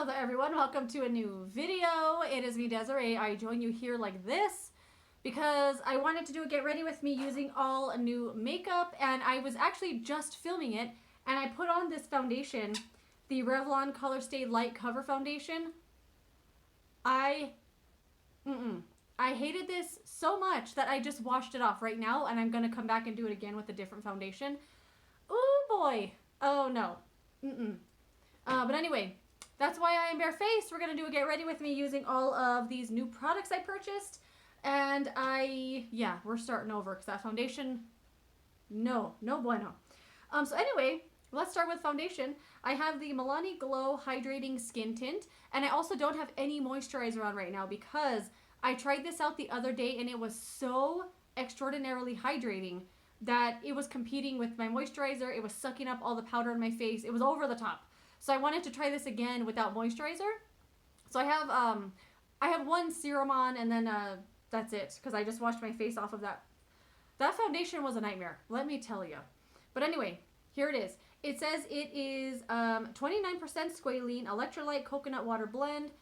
Hello there everyone, welcome to a new video. It is me, Desiree. I join you here like this because I wanted to do a get ready with me using all new makeup, and I was actually just filming it and I put on this foundation, the Revlon Colorstay Light Cover Foundation. I hated this so much that I just washed it off right now, and I'm gonna come back and do it again with a different foundation. Oh boy. Oh no. But anyway, that's why I am barefaced. We're going to do a get ready with me using all of these new products I purchased. And we're starting over because that foundation, no bueno. So anyway, let's start with foundation. I have the Milani Glow Hydrating Skin Tint. And I also don't have any moisturizer on right now because I tried this out the other day and it was so extraordinarily hydrating that it was competing with my moisturizer. It was sucking up all the powder in my face. It was over the top. So I wanted to try this again without moisturizer. So I have one serum on, and then that's it, because I just washed my face off of that. That foundation was a nightmare, let me tell you. But anyway, here it is. It says it is 29% squalene electrolyte coconut water blend.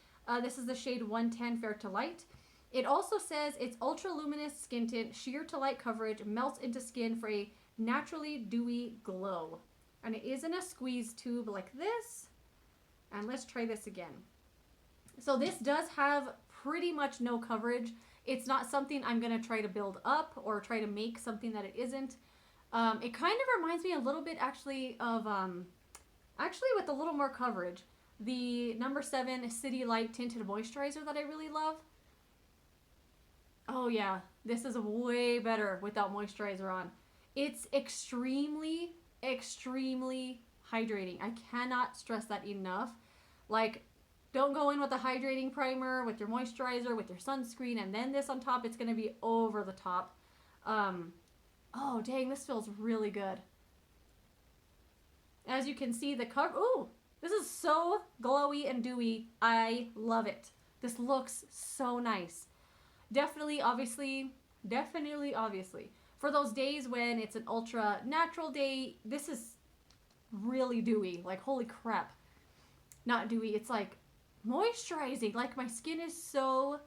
This is the shade 110 Fair to Light. It also says it's ultra luminous skin tint, sheer to light coverage, melts into skin for a naturally dewy glow. And it is in a squeeze tube like this. And let's try this again. So this does have pretty much no coverage. It's not something I'm going to try to build up or try to make something that it isn't. It kind of reminds me a little bit actually of, with a little more coverage, the number 7 City Light Tinted Moisturizer that I really love. Oh yeah, this is way better without moisturizer on. It's extremely hydrating. I cannot stress that enough. Like, don't go in with a hydrating primer, with your moisturizer, with your sunscreen, and then this on top. It's going to be over the top. Oh, dang, this feels really good. As you can see, the cover... Ooh, this is so glowy and dewy. I love it. This looks so nice. Definitely, obviously, for those days when it's an ultra natural day, this is really dewy. Like, holy crap. Not dewy, it's like moisturizing. Like, my skin is so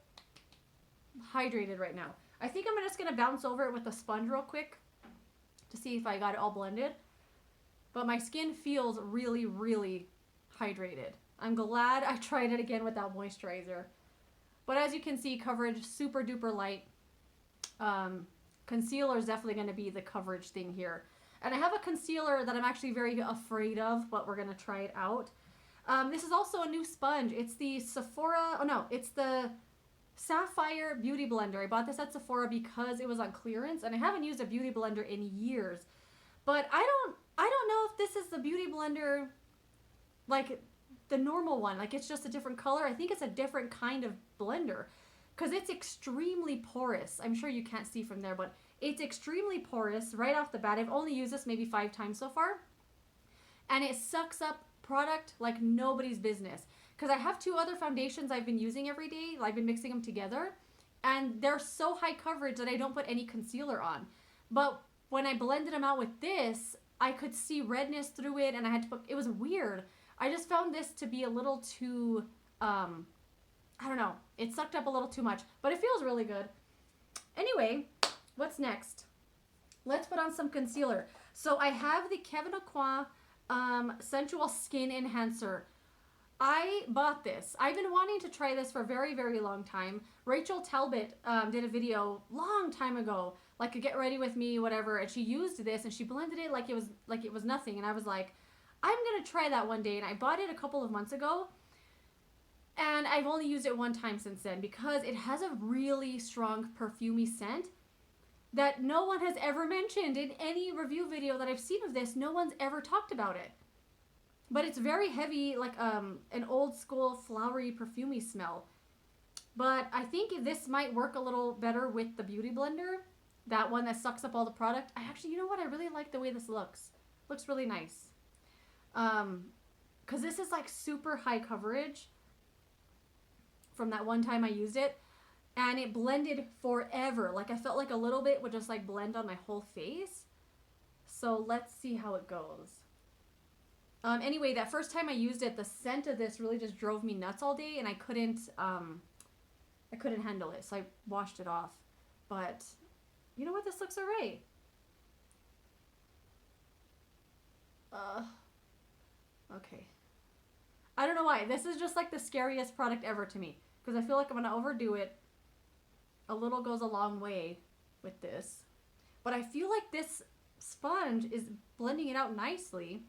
hydrated right now. I think I'm just going to bounce over it with a sponge real quick to see if I got it all blended. But my skin feels really hydrated. I'm glad I tried it again without moisturizer. But as you can see, coverage super duper light. Concealer is definitely going to be the coverage thing here. And I have a concealer that I'm actually very afraid of, but we're going to try it out. This is also a new sponge. It's the it's the Sapphire Beauty Blender. I bought this at Sephora because it was on clearance, and I haven't used a beauty blender in years. But I don't know if this is the beauty blender, like the normal one. Like, it's just a different color. I think it's a different kind of blender. Because it's extremely porous. I'm sure you can't see from there, but it's extremely porous right off the bat. I've only used this maybe 5 times so far. And it sucks up product like nobody's business. Because I have 2 other foundations I've been using every day. I've been mixing them together. And they're so high coverage that I don't put any concealer on. But when I blended them out with this, I could see redness through it, and I had to put... It was weird. I just found this to be a little too... I don't know. It sucked up a little too much, but it feels really good. Anyway, what's next? Let's put on some concealer. So I have the Kevyn Aucoin Sensual Skin Enhancer. I bought this. I've been wanting to try this for a very long time. Rachel Talbot did a video long time ago, like a get ready with me, whatever, and she used this and she blended it like it was nothing. And I was like, I'm gonna try that one day. And I bought it a couple of months ago. And I've only used it 1 time since then because it has a really strong perfumey scent that no one has ever mentioned in any review video that I've seen of this. No one's ever talked about it. But it's very heavy, like an old school flowery perfumey smell. But I think this might work a little better with the Beauty Blender. That one that sucks up all the product. I actually, you know what? I really like the way this looks. Looks really nice. Because this is like super high coverage. From that 1 time I used it, and it blended forever. Like, I felt like a little bit would just like blend on my whole face. So let's see how it goes. Anyway, that first time I used it, the scent of this really just drove me nuts all day, and I couldn't handle it, so I washed it off. But you know what? This looks alright. Okay. I don't know why. This is just like the scariest product ever to me, because I feel like I'm going to overdo it. A little goes a long way with this. But I feel like this sponge is blending it out nicely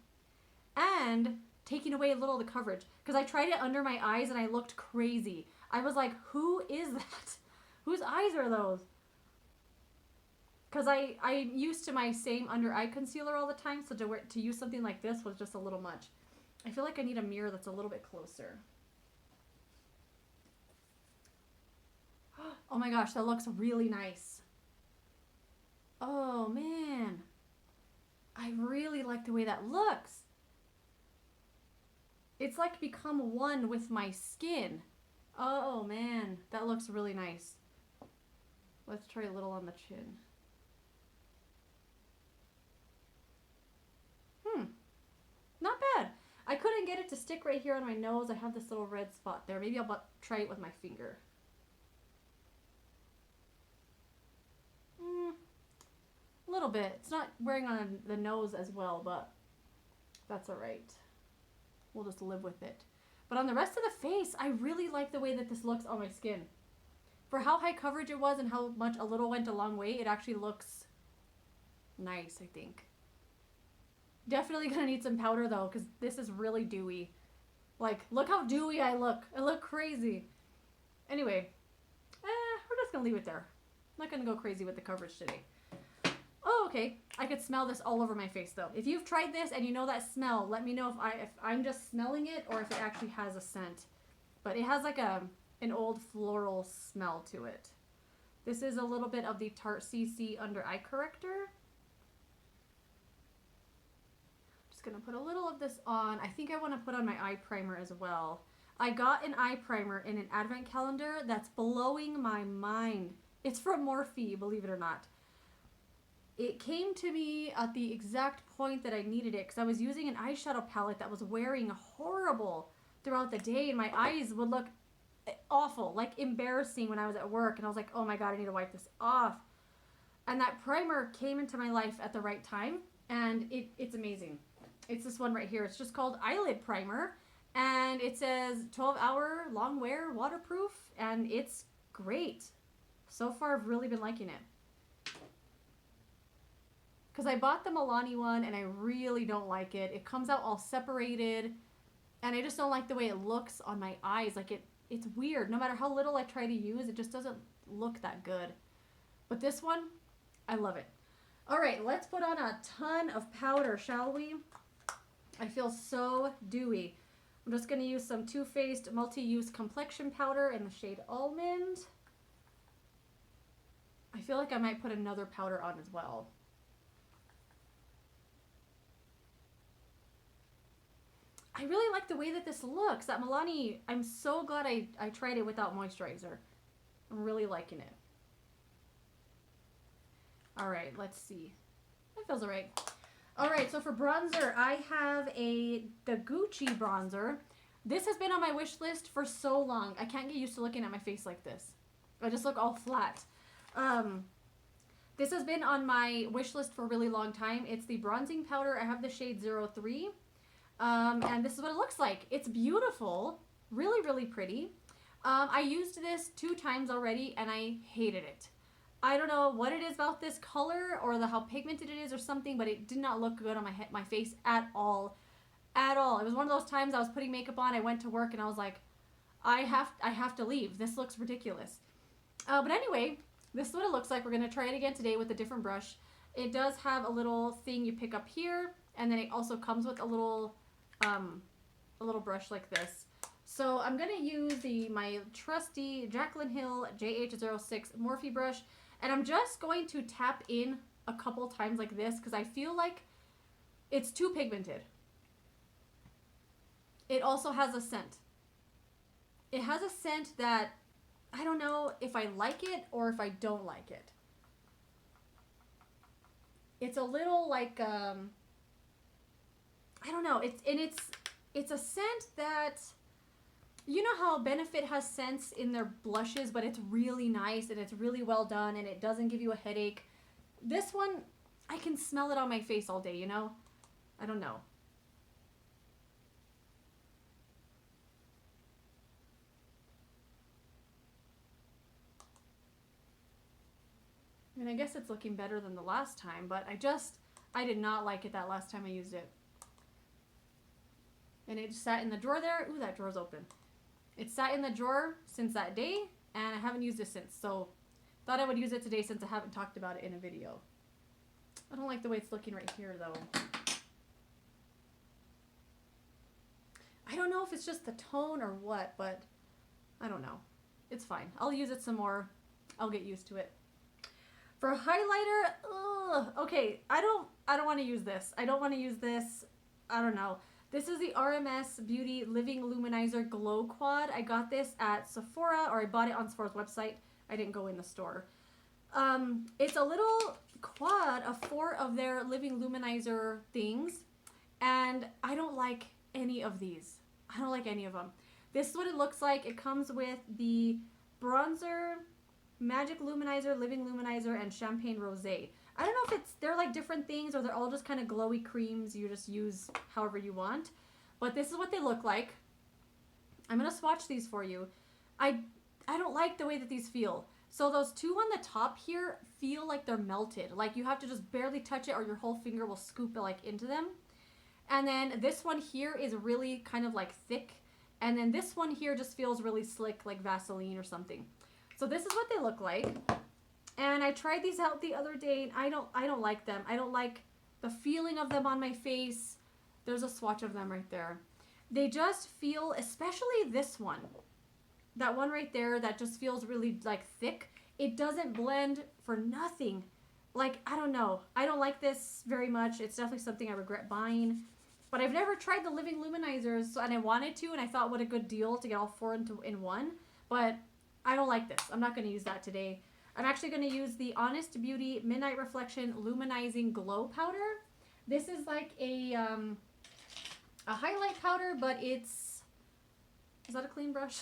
and taking away a little of the coverage. Because I tried it under my eyes and I looked crazy. I was like, who is that? Whose eyes are those? Because I'm used to my same under eye concealer all the time, so to use something like this was just a little much. I feel like I need a mirror that's a little bit closer. Oh my gosh, that looks really nice. Oh man. I really like the way that looks. It's like become one with my skin. Oh man, that looks really nice. Let's try a little on the chin. Not bad. I couldn't get it to stick right here on my nose. I have this little red spot there. Maybe I'll try it with my finger. A little bit. It's not wearing on the nose as well, but that's alright. We'll just live with it. But on the rest of the face, I really like the way that this looks on my skin. For how high coverage it was and how much a little went a long way, it actually looks nice, I think. Definitely gonna need some powder though, because this is really dewy. Like, look how dewy I look. I look crazy. Anyway, we're just gonna leave it there. I'm not gonna go crazy with the coverage today. Oh, okay. I could smell this all over my face though. If you've tried this and you know that smell, let me know if I'm just smelling it or if it actually has a scent. But it has like an old floral smell to it. This is a little bit of the Tarte Cc under eye corrector. Gonna put a little of this on. I think I want to put on my eye primer as well. I got an eye primer in an advent calendar that's blowing my mind. It's from Morphe, believe it or not. It came to me at the exact point that I needed it because I was using an eyeshadow palette that was wearing horrible throughout the day and my eyes would look awful, like embarrassing when I was at work, and I was like, oh my god, I need to wipe this off. And that primer came into my life at the right time, and it's amazing. It's this one right here. It's just called Eyelid Primer, and it says 12-hour long wear, waterproof, and it's great. So far, I've really been liking it. Because I bought the Milani one, and I really don't like it. It comes out all separated, and I just don't like the way it looks on my eyes. Like, it's weird. No matter how little I try to use, it just doesn't look that good. But this one, I love it. All right, let's put on a ton of powder, shall we? I feel so dewy. I'm just going to use some Too Faced multi-use complexion powder in the shade Almond. I feel like I might put another powder on as well. I really like the way that this looks. That Milani, I'm so glad I tried it without moisturizer. I'm really liking it. All right, let's see. That feels all right. All right, so for bronzer, I have the Gucci bronzer. This has been on my wish list for so long. I can't get used to looking at my face like this. I just look all flat. This has been on my wish list for a really long time. It's the bronzing powder. I have the shade 03. And this is what it looks like. It's beautiful. Really, really pretty. I used this 2 times already, and I hated it. I don't know what it is about this color or how pigmented it is or something, but it did not look good on my face at all. At all. It was one of those times I was putting makeup on, I went to work, and I was like, I have to leave. This looks ridiculous. But anyway, this is what it looks like. We're going to try it again today with a different brush. It does have a little thing you pick up here, and then it also comes with a little brush like this. So I'm going to use my trusty Jaclyn Hill JH06 Morphe brush, and I'm just going to tap in a couple times like this because I feel like it's too pigmented. It also has a scent. It has a scent that I don't know if I like it or if I don't like it. It's a little like, I don't know. It's a scent that, you know how Benefit has scents in their blushes, but it's really nice and it's really well done and it doesn't give you a headache. This one, I can smell it on my face all day, you know? I don't know. And I guess it's looking better than the last time, but I did not like it that last time I used it. And it just sat in the drawer there. Ooh, that drawer's open. It sat in the drawer since that day, and I haven't used it since. So, thought I would use it today since I haven't talked about it in a video. I don't like the way it's looking right here, though. I don't know if it's just the tone or what, but I don't know. It's fine. I'll use it some more. I'll get used to it. For highlighter, ugh, okay, I don't want to use this. I don't want to use this. I don't know. This is the RMS Beauty Living Luminizer Glow Quad. I got this at Sephora, or I bought it on Sephora's website. I didn't go in the store. It's a little quad of 4 of their Living Luminizer things, and I don't like any of these. I don't like any of them. This is what it looks like. It comes with the bronzer, Magic Luminizer, Living Luminizer, and Champagne Rosé. I don't know if they're like different things or they're all just kind of glowy creams you just use however you want. But this is what they look like. I'm going to swatch these for you. I don't like the way that these feel. So those 2 on the top here feel like they're melted. Like you have to just barely touch it or your whole finger will scoop it like into them. And then this one here is really kind of like thick. And then this one here just feels really slick like Vaseline or something. So this is what they look like. And I tried these out the other day and I don't like them. I don't like the feeling of them on my face. There's a swatch of them right there. They just feel, especially this one. That one right there that just feels really like thick. It doesn't blend for nothing. Like, I don't know. I don't like this very much. It's definitely something I regret buying. But I've never tried the Living Luminizers, and I wanted to, and I thought what a good deal to get all 4 in one. But I don't like this. I'm not going to use that today. I'm actually going to use the Honest Beauty Midnight Reflection Luminizing Glow Powder. This is like a highlight powder, but is that a clean brush?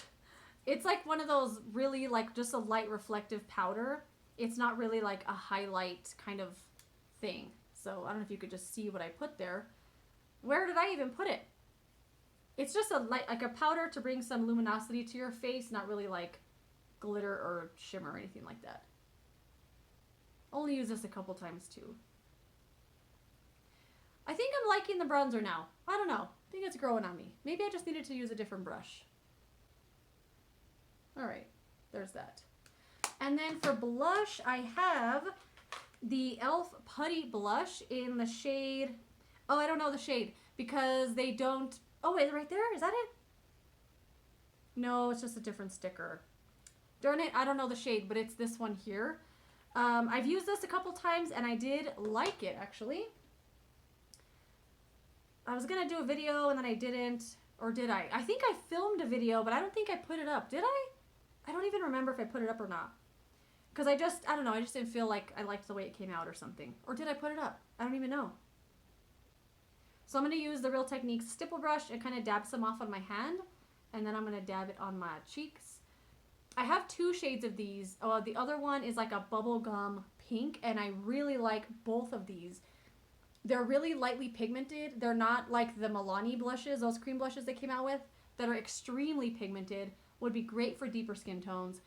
It's like one of those really like just a light reflective powder. It's not really like a highlight kind of thing. So I don't know if you could just see what I put there. Where did I even put it? It's just a light, like a powder to bring some luminosity to your face, not really like glitter or shimmer or anything like that. Only use this a couple times too. I think I'm liking the bronzer now. I don't know. I think it's growing on me. Maybe I just needed to use a different brush. Alright, there's that. And then for blush, I have the e.l.f. Putty Blush in the shade... Oh, I don't know the shade because they don't... Oh, wait, right there? Is that it? No, it's just a different sticker. Darn it, I don't know the shade, but it's this one here. I've used this a couple times and I did like it, actually. I was going to do a video and then I didn't. Or did I? I think I filmed a video, but I don't think I put it up. Did I? I don't even remember if I put it up or not. Because I don't know, I just didn't feel like I liked the way it came out or something. Or did I put it up? I don't even know. So I'm going to use the Real Techniques stipple brush and kind of dab some off on my hand. And then I'm going to dab it on my cheeks. I have 2 shades of these. Oh, the other one is like a bubblegum pink, and I really like both of these. They're really lightly pigmented. They're not like the Milani blushes, those cream blushes they came out with, that are extremely pigmented. Would be great for deeper skin tones.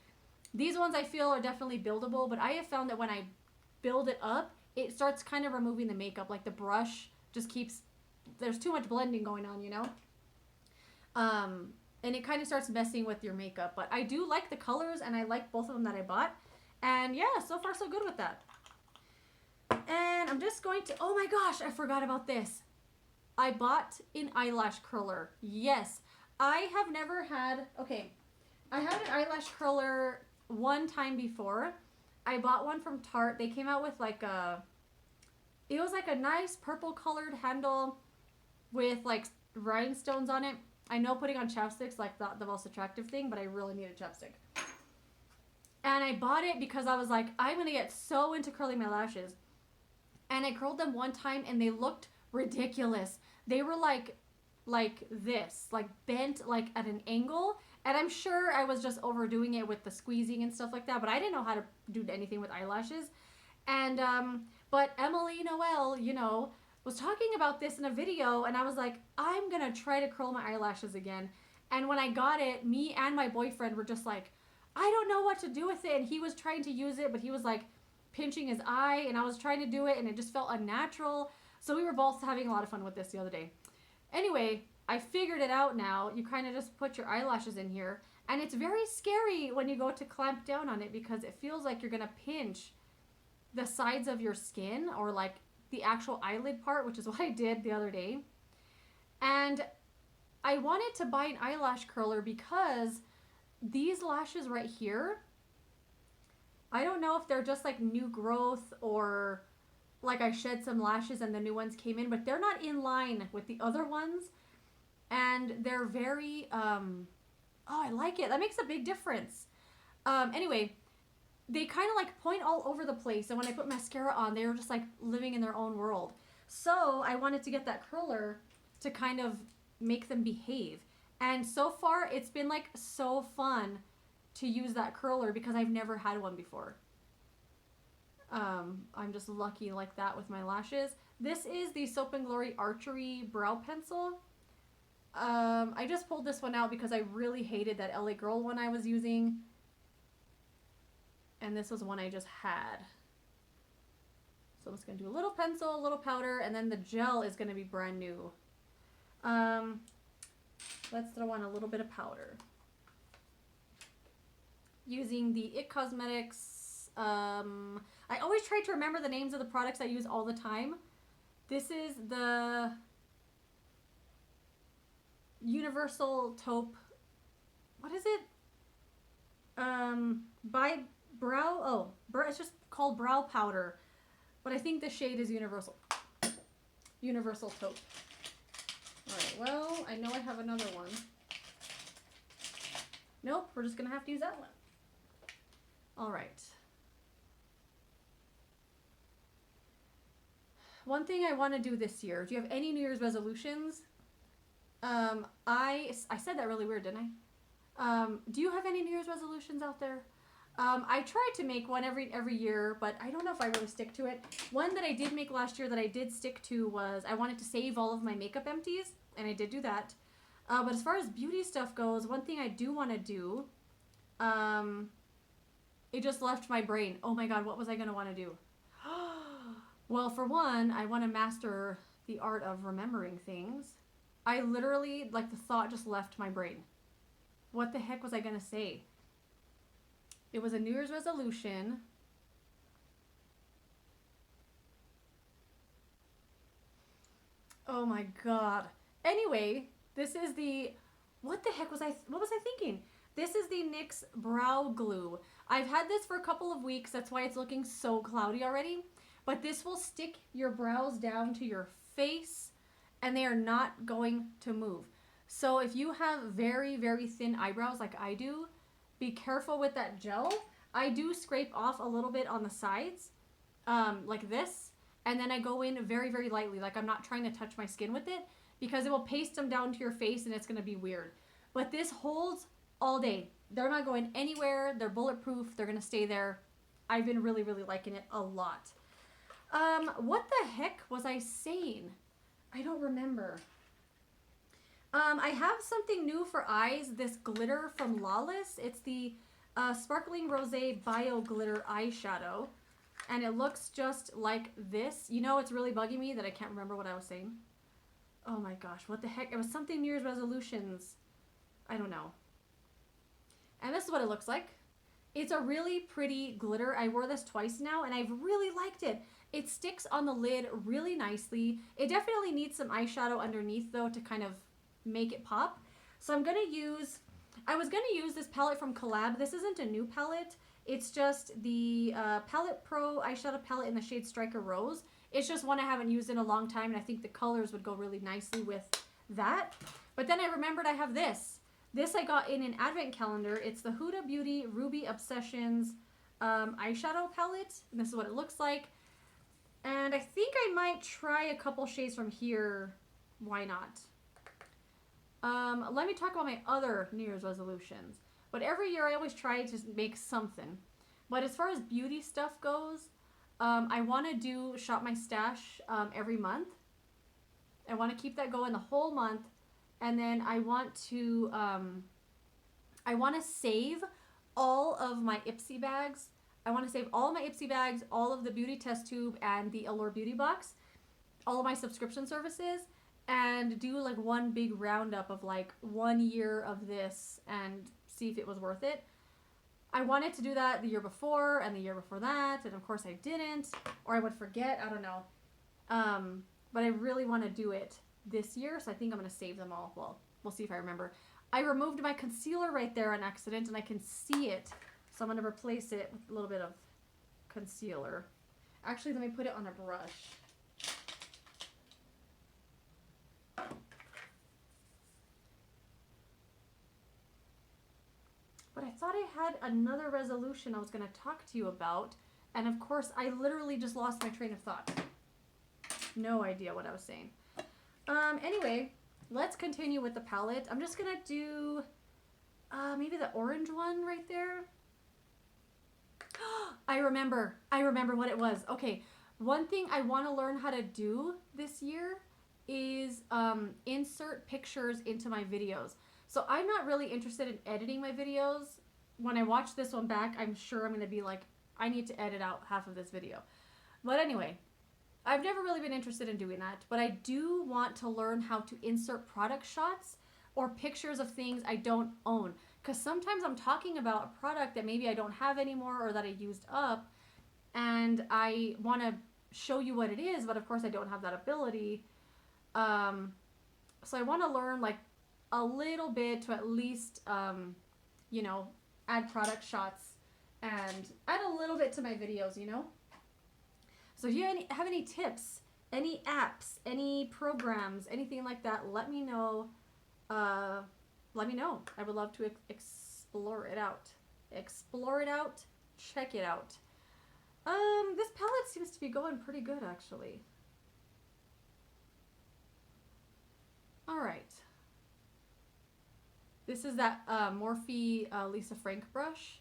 These ones I feel are definitely buildable, but I have found that when I build it up, it starts kind of removing the makeup. Like the brush just keeps, there's too much blending going on, you know? And it kind of starts messing with your makeup. But I do like the colors, and I like both of them that I bought. And yeah, so far so good with that. And I'm just going to, oh my gosh, I forgot about this. I bought an eyelash curler. Yes, I have never had, okay, I had an eyelash curler one time before. I bought one from Tarte. They came out with like it was like a nice purple colored handle with like rhinestones on it. I know putting on chapstick's like not the most attractive thing, but I really needed chapstick. And I bought it because I was like, I'm going to get so into curling my lashes. And I curled them one time and they looked ridiculous. they were like this, like bent like at an angle. And I'm sure I was just overdoing it with the squeezing and stuff like that, but I didn't know how to do anything with eyelashes. And but Emily Noel, you know, was talking about this in a video, and I was like, I'm gonna try to curl my eyelashes again. And when I got it, me and my boyfriend were just like, I don't know what to do with it. And he was trying to use it, but he was like pinching his eye, and I was trying to do it, and it just felt unnatural. So we were both having a lot of fun with this the other day. Anyway, I figured it out now. You kind of just put your eyelashes in here, and it's very scary when you go to clamp down on it because it feels like you're gonna pinch the sides of your skin, or like the actual eyelid part, which is what I did the other day. And I wanted to buy an eyelash curler because these lashes right here, I don't know if they're just like new growth or like I shed some lashes and the new ones came in, but they're not in line with the other ones. And they're very, oh, I like it. That makes a big difference. Anyway, they kind of like point all over the place. And when I put mascara on, they were just like living in their own world. So I wanted to get that curler to kind of make them behave. And so far, it's been like so fun to use that curler because I've never had one before. I'm just lucky like that with my lashes. This is the Soap & Glory Archery Brow Pencil. I just pulled this one out because I really hated that LA Girl one I was using. And this was one I just had. So I'm just going to do a little pencil, a little powder, and then the gel is going to be brand new. Let's throw on a little bit of powder. Using the IT Cosmetics. I always try to remember the names of the products I use all the time. This is the Universal Taupe. What is it? By Brow. Oh, it's just called Brow Powder. But I think the shade is Universal. Universal Taupe. Alright, well, I know I have another one. Nope, we're just going to have to use that one. Alright. One thing I want to do this year. Do you have any New Year's resolutions? I said that really weird, didn't I? Do you have any New Year's resolutions out there? I try to make one every year, but I don't know if I really stick to it. One that I did make last year that I did stick to was I wanted to save all of my makeup empties, and I did do that. But as far as beauty stuff goes, one thing I do want to do, it just left my brain. Oh my god, what was I going to want to do? Well, for one, I want to master the art of remembering things. I literally, like, the thought just left my brain. What the heck was I going to say? It was a New Year's resolution. Oh my god. Anyway, this is the... What the heck was I thinking? This is the NYX Brow Glue. I've had this for a couple of weeks. That's why it's looking so cloudy already. But this will stick your brows down to your face, and they are not going to move. So if you have very, very thin eyebrows like I do, be careful with that gel. I do scrape off a little bit on the sides, like this, and then I go in very, very lightly, like I'm not trying to touch my skin with it, because it will paste them down to your face and it's going to be weird. But this holds all day. They're not going anywhere. They're bulletproof. They're going to stay there. I've been really, really liking it a lot. What the heck was I saying? I don't remember. I have something new for eyes. This glitter from Lawless. It's the Sparkling Rosé Bio Glitter Eyeshadow. And it looks just like this. You know, it's really bugging me that I can't remember what I was saying. Oh my gosh, what the heck? It was something New Year's resolutions. I don't know. And this is what it looks like. It's a really pretty glitter. I wore this twice now and I've really liked it. It sticks on the lid really nicely. It definitely needs some eyeshadow underneath though to kind of make it pop. So I'm going to use, I was going to use this palette from Collab. This isn't a new palette. It's just the Palette Pro eyeshadow palette in the shade Striker Rose. It's just one I haven't used in a long time, and I think the colors would go really nicely with that. But then I remembered I have this. This I got in an advent calendar. It's the Huda Beauty Ruby Obsessions eyeshadow palette. And this is what it looks like. And I think I might try a couple shades from here why not? Let me talk about my other New Year's resolutions. But every year I always try to make something. But as far as beauty stuff goes, I want to do Shop My Stash every month. I want to keep that going the whole month. And then I want to save all of my Ipsy bags. I want to save all of my Ipsy bags, all of the Beauty Test Tube and the Allure Beauty Box, all of my subscription services, and do like one big roundup of like 1 year of this and see if it was worth it. I wanted to do that the year before and the year before that, and of course I didn't, or I would forget, I don't know. But I really want to do it this year, so I think I'm going to save them all. Well, we'll see if I remember. I removed my concealer right there on accident, and I can see it, so I'm going to replace it with a little bit of concealer. Actually, let me put it on a brush. But I thought I had another resolution I was going to talk to you about, and of course, I literally just lost my train of thought. No idea what I was saying. Anyway, let's continue with the palette. I'm just gonna do maybe the orange one right there. I remember what it was. Okay, one thing I want to learn how to do this year is insert pictures into my videos. So I'm not really interested in editing my videos. When I watch this one back, I'm sure I'm gonna be like, I need to edit out half of this video. But anyway, I've never really been interested in doing that, but I do want to learn how to insert product shots or pictures of things I don't own. Because sometimes I'm talking about a product that maybe I don't have anymore or that I used up, and I want to show you what it is, but of course I don't have that ability. So I want to learn like a little bit to at least, you know, add product shots and add a little bit to my videos, you know? So if you have any tips, any apps, any programs, anything like that, let me know. Let me know. I would love to explore it out. Explore it out. Check it out. This palette seems to be going pretty good, actually. All right. This is that Morphe Lisa Frank brush.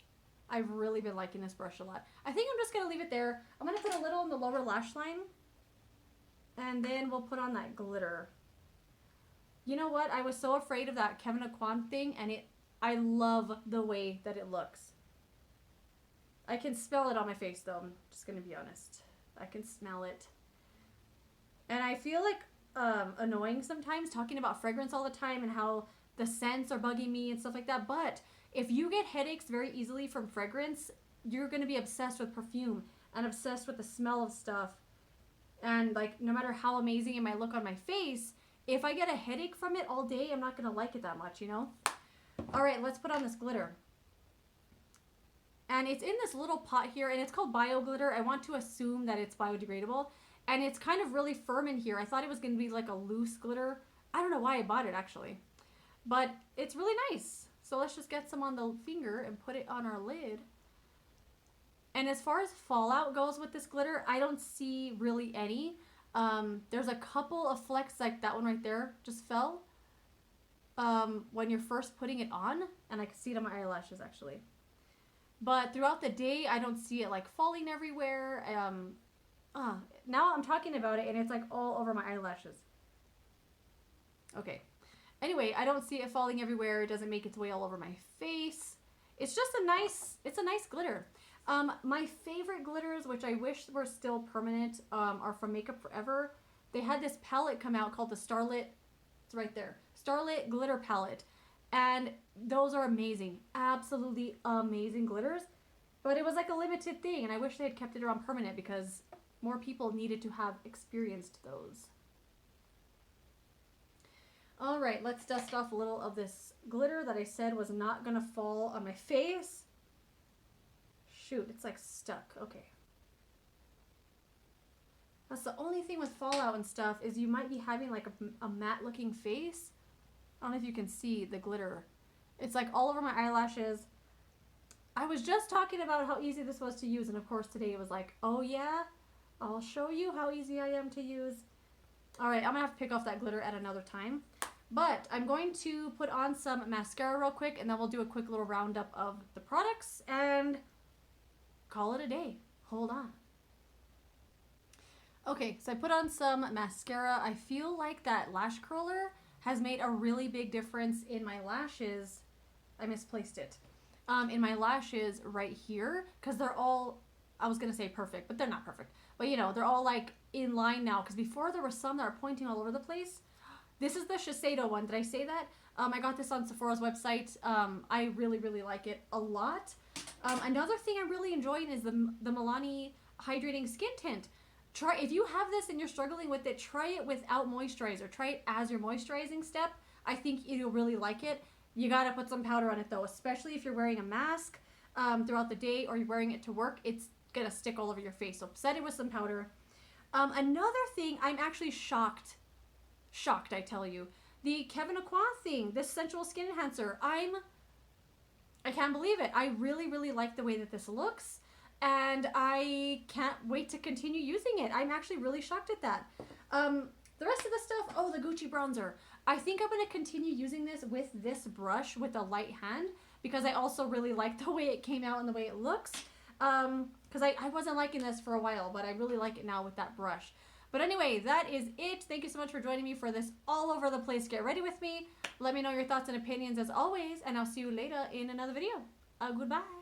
I've really been liking this brush a lot. I think I'm just going to leave it there. I'm going to put a little in the lower lash line. And then we'll put on that glitter. You know what? I was so afraid of that Kevin Aucoin thing, and I love the way that it looks. I can smell it on my face, though. I'm just going to be honest. I can smell it. And I feel like annoying sometimes talking about fragrance all the time and how the scents are bugging me and stuff like that. But if you get headaches very easily from fragrance, you're going to be obsessed with perfume and obsessed with the smell of stuff. And like, no matter how amazing it might look on my face, if I get a headache from it all day, I'm not going to like it that much, you know? All right, let's put on this glitter. And it's in this little pot here, and it's called Bio Glitter. I want to assume that it's biodegradable. And it's kind of really firm in here. I thought it was going to be like a loose glitter. I don't know why I bought it, actually. But it's really nice. So let's just get some on the finger and put it on our lid. And as far as fallout goes with this glitter, I don't see really any. There's a couple of flecks, like that one right there just fell when you're first putting it on. And I can see it on my eyelashes, actually. But throughout the day, I don't see it like falling everywhere. Now I'm talking about it and it's like all over my eyelashes. Okay. Anyway, I don't see it falling everywhere. It doesn't make its way all over my face. It's just it's a nice glitter. My favorite glitters, which I wish were still permanent, are from Makeup Forever. They had this palette come out called the Starlit, it's right there, Starlit Glitter Palette. And those are amazing, absolutely amazing glitters. But it was like a limited thing, and I wish they had kept it around permanent because more people needed to have experienced those. All right, let's dust off a little of this glitter that I said was not gonna fall on my face. Shoot, it's like stuck. Okay. That's the only thing with fallout and stuff is you might be having like a matte looking face. I don't know if you can see the glitter. It's like all over my eyelashes. I was just talking about how easy this was to use, and of course today it was like, oh yeah, I'll show you how easy I am to use. All right, I'm gonna have to pick off that glitter at another time. But I'm going to put on some mascara real quick, and then we'll do a quick little roundup of the products and call it a day. Hold on. Okay, so I put on some mascara. I feel like that lash curler has made a really big difference in my lashes. I misplaced it. In my lashes right here, because they're all, I was gonna say perfect, but they're not perfect. But you know, they're all like in line now, because before there were some that are pointing all over the place. This is the Shiseido one. Did I say that? I got this on Sephora's website. I really, really like it a lot. Another thing I'm really enjoying is the Milani Hydrating Skin Tint. Try, if you have this and you're struggling with it, try it without moisturizer. Try it as your moisturizing step. I think you'll really like it. You gotta put some powder on it though, especially if you're wearing a mask throughout the day or you're wearing it to work. It's gonna stick all over your face. So set it with some powder. Another thing, I'm actually shocked, I tell you. The Kevin Aucoin thing, this Sensual Skin Enhancer, I can't believe it. I really, really like the way that this looks, and I can't wait to continue using it. I'm actually really shocked at that. The rest of the stuff, oh, the Gucci bronzer. I think I'm going to continue using this with this brush with a light hand, because I also really like the way it came out and the way it looks. Because I wasn't liking this for a while, but I really like it now with that brush. But anyway, that is it. Thank you so much for joining me for this all over the place Get Ready with me. Let me know your thoughts and opinions as always, and I'll see you later in another video. Goodbye.